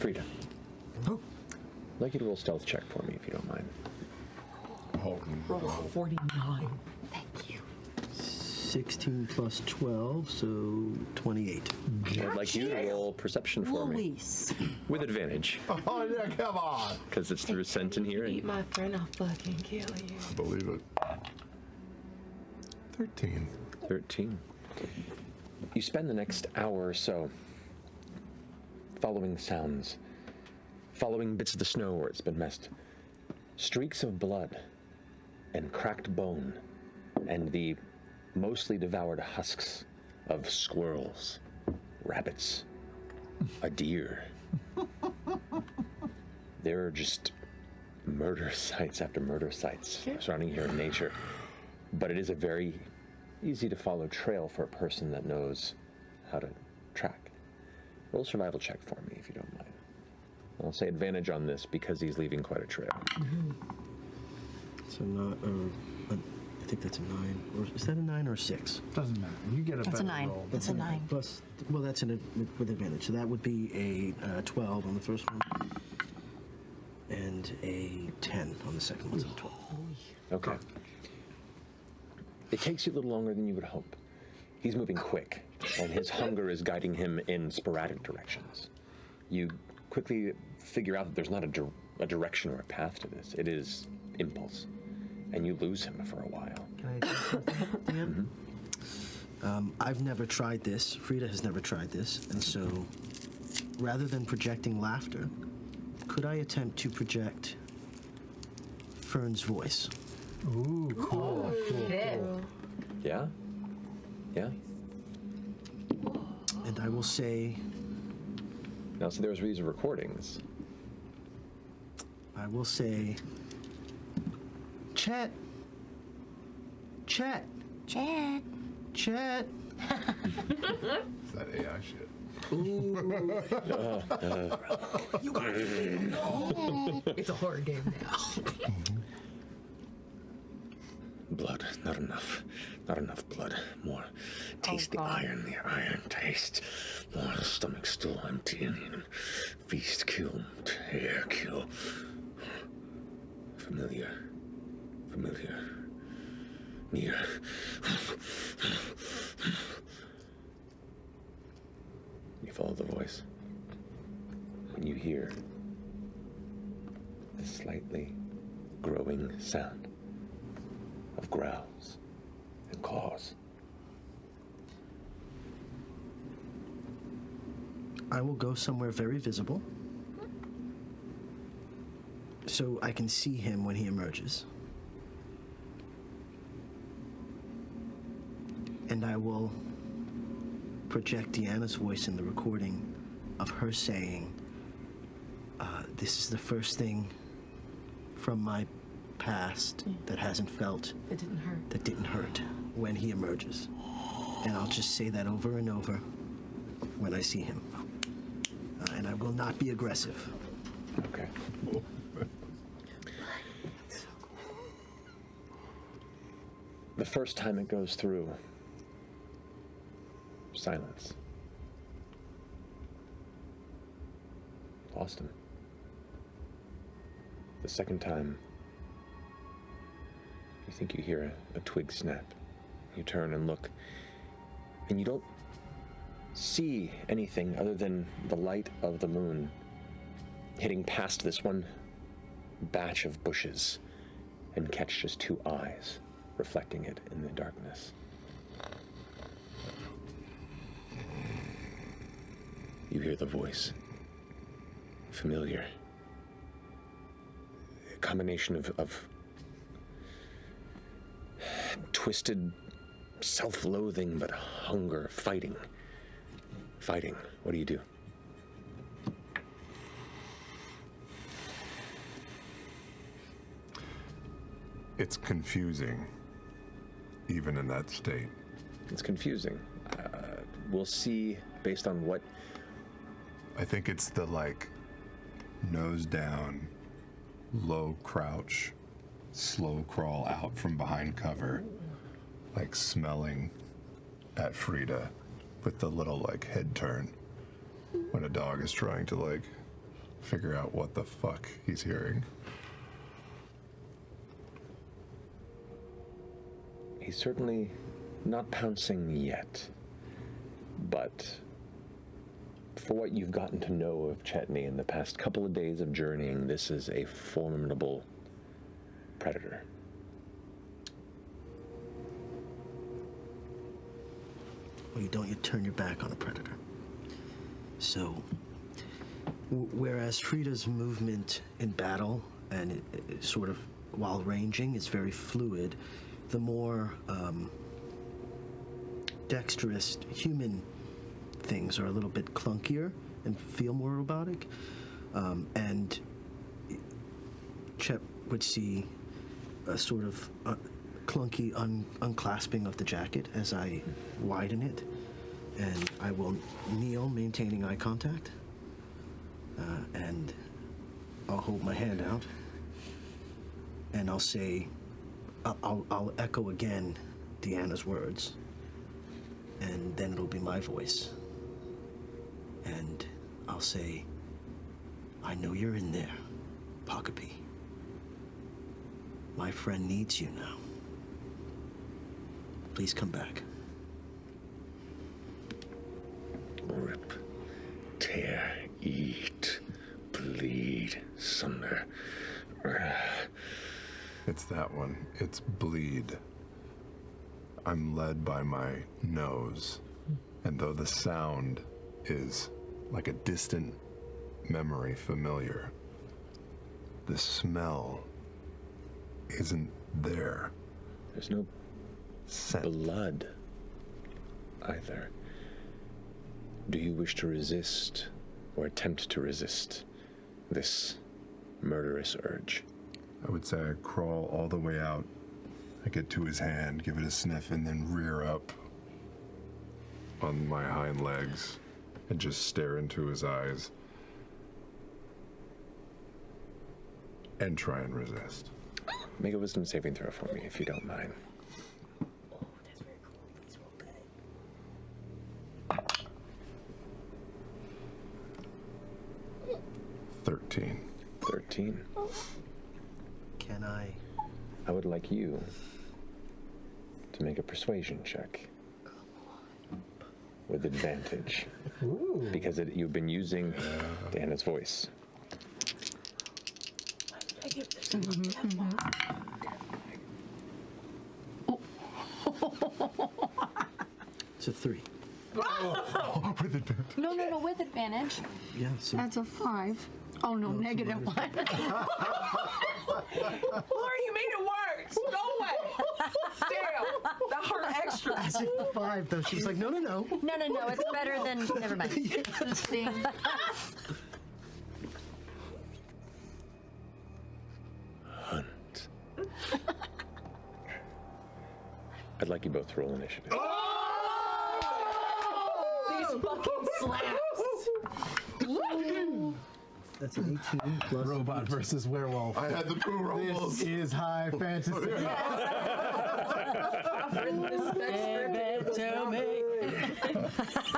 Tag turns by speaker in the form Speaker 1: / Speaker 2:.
Speaker 1: F.R.I.D.A.
Speaker 2: Oh.
Speaker 1: I'd like you to roll stealth check for me, if you don't mind.
Speaker 3: Roll 49. Thank you.
Speaker 2: 16 plus 12, so 28.
Speaker 1: I'd like you to roll perception for me. With advantage.
Speaker 4: Oh, yeah, come on.
Speaker 1: Because it's through scent in here.
Speaker 3: Eat my friend, I'll fucking kill you.
Speaker 4: I believe it. 13.
Speaker 1: 13. You spend the next hour or so following sounds, following bits of the snow where it's been messed, streaks of blood and cracked bone, and the mostly devoured husks of squirrels, rabbits, a deer. There are just murder sites after murder sites surrounding here in nature, but it is a very easy to follow trail for a person that knows how to track. Roll a survival check for me, if you don't mind. I'll say advantage on this because he's leaving quite a trail.
Speaker 2: So not, I think that's a 9. Or is that a 9 or a 6?
Speaker 5: Doesn't matter. You get a
Speaker 3: That's
Speaker 5: better
Speaker 3: a 9.
Speaker 5: roll.
Speaker 3: That's a 9.
Speaker 2: Plus, well, that's with advantage. So that would be a 12 on the first one, and a 10 on the second one. So 12.
Speaker 1: Okay. It takes you a little longer than you would hope. He's moving quick, and his hunger is guiding him in sporadic directions. You quickly figure out that there's not a direction or a path to this. It is impulse, and you lose him for a while.
Speaker 2: Can I do something, Dan? I've never tried this. F.R.I.D.A. has never tried this, and so rather than projecting laughter, could I attempt to project Fern's voice?
Speaker 5: Ooh, cool.
Speaker 1: Yeah? Yeah?
Speaker 2: And I will say...
Speaker 1: Now, so there's these recordings.
Speaker 2: I will say... Chet! Chet!
Speaker 3: Chet!
Speaker 2: Chet!
Speaker 4: Is that AI shit?
Speaker 3: You got it. It's a horror game now.
Speaker 1: Blood, not enough. Not enough blood. More. Taste the iron taste. More, the stomach still empty in him. Feast, kill, tear, kill. Familiar. Near. You follow the voice. When you hear the slightly growing sound of growls and claws.
Speaker 2: I will go somewhere very visible so I can see him when he emerges. And I will project Deanna's voice in the recording of her saying, this is the first thing from my past that hasn't felt,
Speaker 3: It didn't hurt.
Speaker 2: that didn't hurt when he emerges. And I'll just say that over and over when I see him. And I will not be aggressive.
Speaker 1: Okay. The first time it goes through, silence. Lost him. The second time, you think you hear a twig snap. You turn and look, and you don't see anything other than the light of the moon hitting past this one batch of bushes and catch just two eyes reflecting it in the darkness. You hear the voice. Familiar. A combination of twisted self-loathing, but hunger, fighting. What do you do?
Speaker 4: It's confusing, even in that state.
Speaker 1: It's confusing. We'll see based on what...
Speaker 4: I think it's the, nose down, low crouch, slow crawl out from behind cover, smelling at F.R.I.D.A. with the little, head turn when a dog is trying to, figure out what the fuck he's hearing.
Speaker 1: He's certainly not pouncing yet, but for what you've gotten to know of Chetney in the past couple of days of journeying, this is a formidable predator.
Speaker 2: Well, you turn your back on a predator. So, whereas Frida's movement in battle and it sort of while ranging is very fluid, the more dexterous human things are a little bit clunkier and feel more robotic. And Chet would see a sort of clunky unclasping of the jacket as I widen it, and I will kneel, maintaining eye contact, and I'll hold my hand out, and I'll say, I'll echo again Deanna's words, and then it'll be my voice, and I'll say, I know you're in there, Pakapi. My friend needs you now. Please come back.
Speaker 1: Rip, tear, eat, bleed, sunder.
Speaker 4: It's that one. It's bleed. I'm led by my nose, and though the sound is like a distant memory familiar, the smell isn't there.
Speaker 1: There's no
Speaker 4: Scent.
Speaker 1: blood either. Do you wish to resist or attempt to resist this murderous urge?
Speaker 4: I would say I crawl all the way out. I get to his hand, give it a sniff, and then rear up on my hind legs and just stare into his eyes and try and resist.
Speaker 1: Make a wisdom saving throw for me, if you don't mind.
Speaker 3: Oh, that's very cool. Please roll good.
Speaker 4: 13.
Speaker 1: 13.
Speaker 2: Can I?
Speaker 1: I would like you to make a persuasion check. With advantage.
Speaker 5: Ooh.
Speaker 1: Because you've been using Deanna's voice.
Speaker 3: Why did I give this one?
Speaker 2: It's a 3.
Speaker 6: No, with advantage.
Speaker 2: Yeah, so
Speaker 6: That's a 5. Oh, no, negative 1.
Speaker 3: Laura, you made it worse. No way. Damn. That hurt extra.
Speaker 2: as if the 5 though. She's like, no.
Speaker 6: No, it's better than. Never mind. See?
Speaker 1: Hunt. I'd like you both to roll initiative.
Speaker 3: These fucking slaps.
Speaker 2: that's an 18 plus.
Speaker 5: Robot versus werewolf.
Speaker 4: I had the poo rolls.
Speaker 5: This is high fantasy.
Speaker 3: I've written this next script.